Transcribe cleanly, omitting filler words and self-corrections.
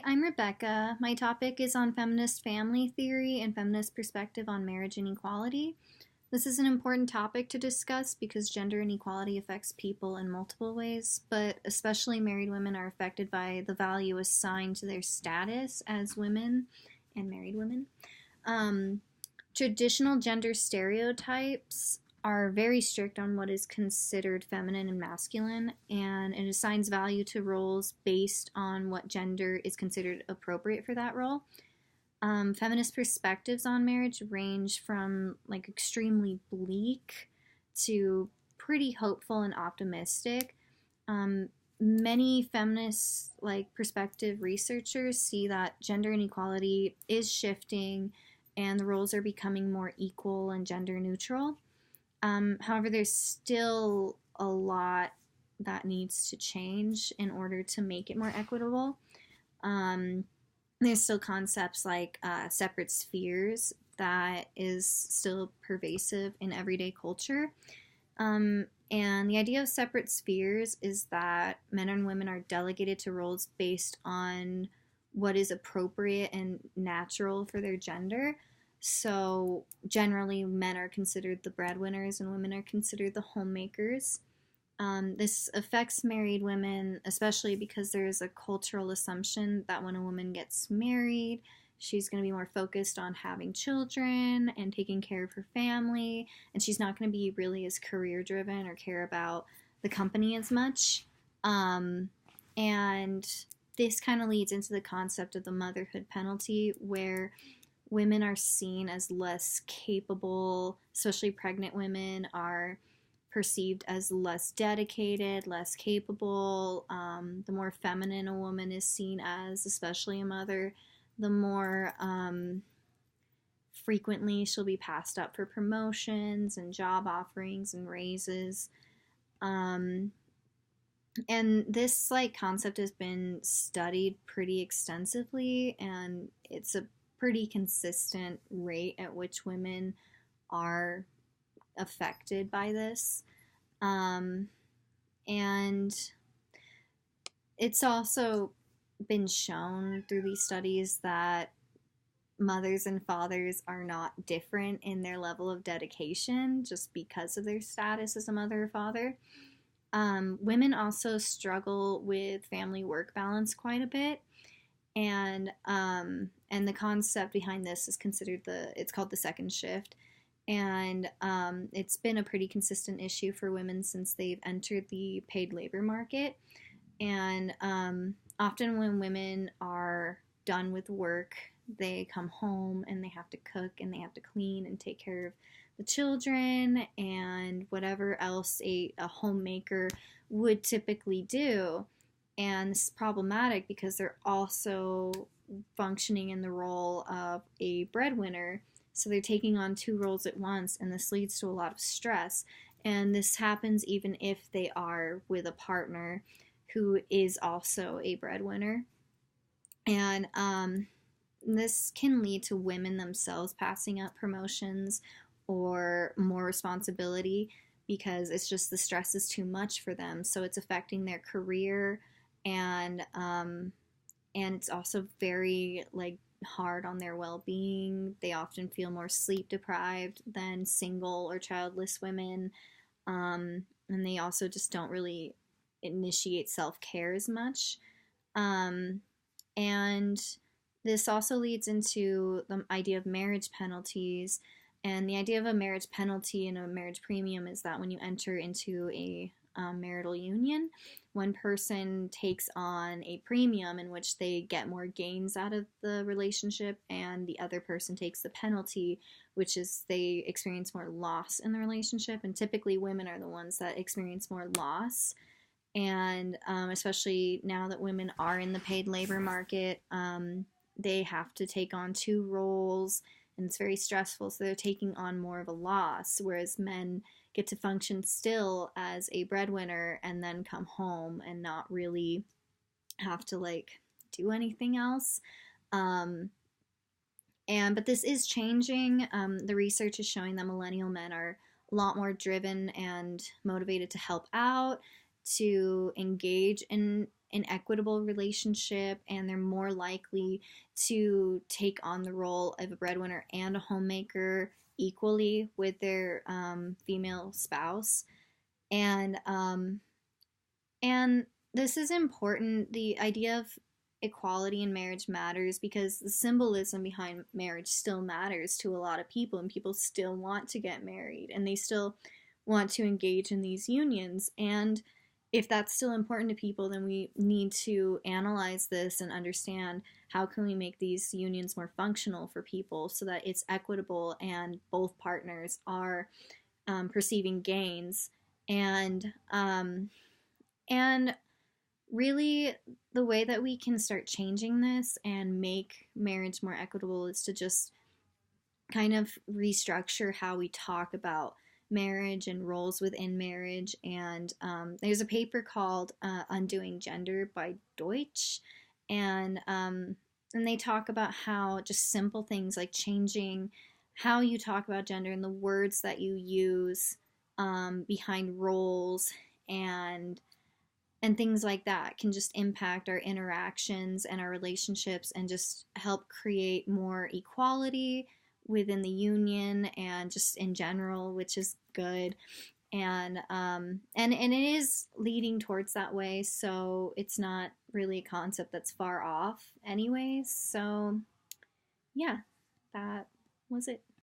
Hi, I'm Rebecca. My topic is on feminist family theory and feminist perspective on marriage inequality. This is an important topic to discuss because gender inequality affects people in multiple ways, but especially married women are affected by the value assigned to their status as women and married women. Um, Traditional gender stereotypes are very strict on what is considered feminine and masculine, and it assigns value to roles based on what gender is considered appropriate for that role. Feminist perspectives on marriage range from like extremely bleak to pretty hopeful and optimistic. Um, Many feminist like perspective researchers see that gender inequality is shifting and the roles are becoming more equal and gender neutral. However, there's still a lot that needs to change in order to make it more equitable. Um, there's still concepts like separate spheres that is still pervasive in everyday culture. And the idea of separate spheres is that men and women are delegated to roles based on what is appropriate and natural for their gender. So generally, men are considered the breadwinners and women are considered the homemakers. This affects married women, especially because there is a cultural assumption that when a woman gets married, she's going to be more focused on having children and taking care of her family, and she's not going to be really as career driven or care about the company as much. And this kind of leads into the concept of the motherhood penalty, where women are seen as less capable, especially pregnant women are perceived as less dedicated, less capable. The more feminine a woman is seen as, especially a mother, the more frequently she'll be passed up for promotions and job offerings and raises. Um, and this like concept has been studied pretty extensively, and it's a pretty consistent rate at which women are affected by this. Um, and it's also been shown through these studies that mothers and fathers are not different in their level of dedication just because of their status as a mother or father. Women also struggle with family work balance quite a bit, and the concept behind this is considered it's called the second shift, and it's been a pretty consistent issue for women since they've entered the paid labor market. And often when women are done with work, they come home and they have to cook and they have to clean and take care of the children and whatever else a homemaker would typically do. And this is problematic because they're also functioning in the role of a breadwinner. So they're taking on two roles at once, and this leads to a lot of stress. And this happens even if they are with a partner who is also a breadwinner. And this can lead to women themselves passing up promotions or more responsibility because it's just the stress is too much for them. So it's affecting their career, and it's also very like hard on their well-being. They often feel more sleep deprived than single or childless women, and they also just don't really initiate self-care as much. Um, and this also leads into the idea of marriage penalties. And the idea of a marriage penalty and a marriage premium is that when you enter into a marital union, one person takes on a premium in which they get more gains out of the relationship, and the other person takes the penalty, which is they experience more loss in the relationship. And typically, women are the ones that experience more loss. And especially now that women are in the paid labor market, they have to take on two roles, and it's very stressful. So they're taking on more of a loss, whereas men get to function still as a breadwinner and then come home and not really have to like do anything else. Um, but this is changing. The research is showing that millennial men are a lot more driven and motivated to help out, to engage in an equitable relationship, and they're more likely to take on the role of a breadwinner and a homemaker equally with their female spouse. And and this is important. The idea of equality in marriage matters because the symbolism behind marriage still matters to a lot of people, and people still want to get married and they still want to engage in these unions. And if that's still important to people, then we need to analyze this and understand how can we make these unions more functional for people so that it's equitable and both partners are perceiving gains. And um, and really, the way that we can start changing this and make marriage more equitable is to just kind of restructure how we talk about marriage and roles within marriage. And there's a paper called Undoing Gender by Deutsch. And they talk about how just simple things like changing how you talk about gender and the words that you use behind roles and things like that can just impact our interactions and our relationships and just help create more equality within the union and just in general, which is good. And it is leading towards that way, so it's not really a concept that's far off anyways. So yeah, that was it.